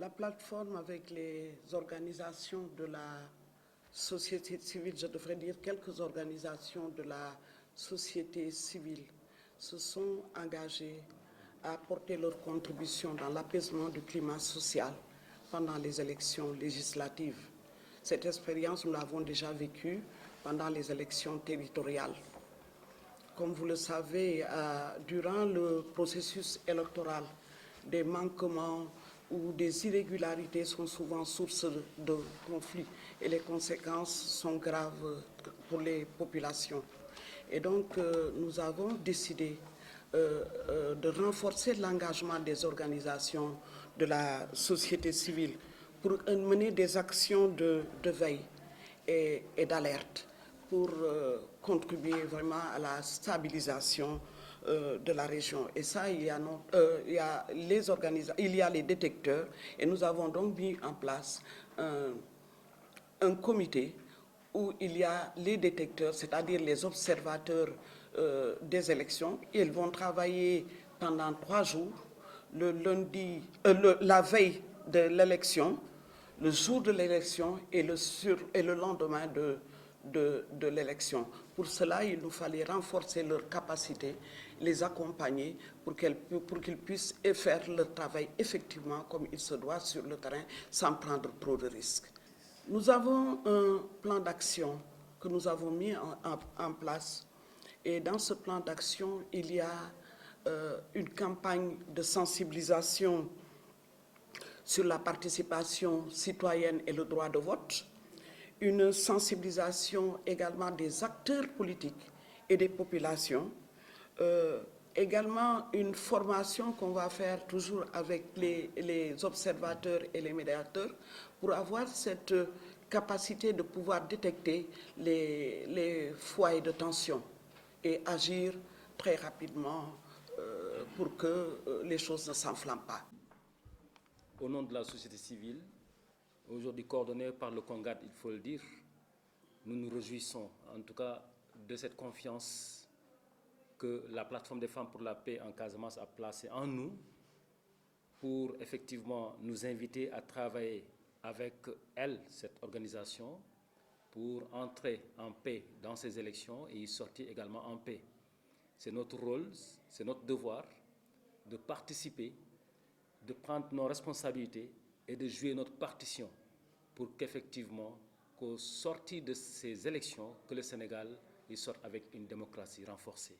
La plateforme avec les organisations de la société civile, je devrais dire quelques organisations de la société civile, se sont engagées à apporter leur contribution dans l'apaisement du climat social pendant les élections législatives. Cette expérience, nous l'avons déjà vécue pendant les élections territoriales. Comme vous le savez, durant le processus électoral, des manquements ou des irrégularités sont souvent source de conflits et les conséquences sont graves pour les populations. Et donc, nous avons décidé de renforcer l'engagement des organisations de la société civile pour mener des actions de veille et d'alerte pour contribuer vraiment à la stabilisation de la région. Et ça, il y a les détecteurs et nous avons donc mis en place un comité où il y a les détecteurs, c'est-à-dire les observateurs des élections. Ils vont travailler pendant 3 jours, la veille de l'élection, le jour de l'élection et le lendemain de l'élection. Pour cela, il nous fallait renforcer leur capacité, les accompagner pour qu'ils puissent faire leur travail effectivement comme il se doit sur le terrain sans prendre trop de risques. Nous avons un plan d'action que nous avons mis en place et dans ce plan d'action, il y a une campagne de sensibilisation sur la participation citoyenne et le droit de vote, une sensibilisation également des acteurs politiques et des populations, également une formation qu'on va faire toujours avec les observateurs et les médiateurs pour avoir cette capacité de pouvoir détecter les foyers de tension et agir très rapidement pour que les choses ne s'enflamment pas. Au nom de la société civile, aujourd'hui coordonnée par le CONGAD, il faut le dire, nous nous réjouissons en tout cas de cette confiance que la plateforme des femmes pour la paix en Casamance a placée en nous pour effectivement nous inviter à travailler avec elle, cette organisation, pour entrer en paix dans ces élections et y sortir également en paix. C'est notre rôle, c'est notre devoir de participer, de prendre nos responsabilités et de jouer notre partition pour qu'effectivement, qu'au sortir de ces élections, que le Sénégal y sorte avec une démocratie renforcée.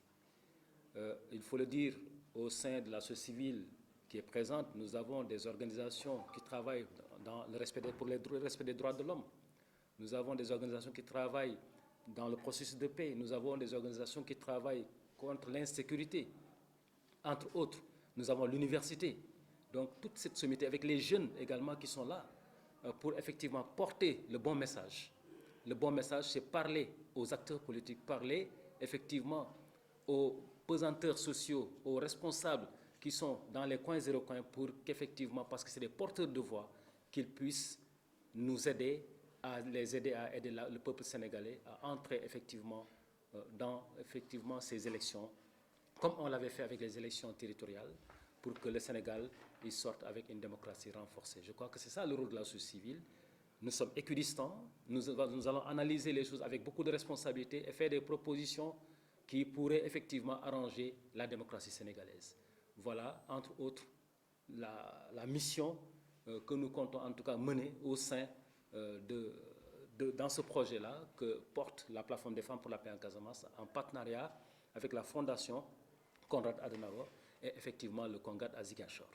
Il faut le dire, au sein de la société civile qui est présente, nous avons des organisations qui travaillent dans le respect des droits de l'homme. Nous avons des organisations qui travaillent dans le processus de paix. Nous avons des organisations qui travaillent contre l'insécurité. Entre autres, nous avons l'université. Donc toute cette sommité avec les jeunes également qui sont là pour effectivement porter le bon message. Le bon message, c'est parler aux acteurs politiques, parler effectivement aux pesanteurs sociaux, aux responsables qui sont dans les coins et recoins pour qu'effectivement, parce que c'est des porteurs de voix, qu'ils puissent nous aider à aider le peuple sénégalais à entrer effectivement dans ces élections, comme on l'avait fait avec les élections territoriales, pour que le Sénégal y sorte avec une démocratie renforcée. Je crois que c'est ça le rôle de la société civile. Nous sommes équidistants, nous allons analyser les choses avec beaucoup de responsabilité et faire des propositions qui pourraient effectivement arranger la démocratie sénégalaise. Voilà, entre autres, la mission que nous comptons en tout cas mener au sein dans ce projet-là que porte la plateforme des femmes pour la paix en Casamance en partenariat avec la fondation Konrad Adenauer et effectivement le CONGAD à Ziguinchor.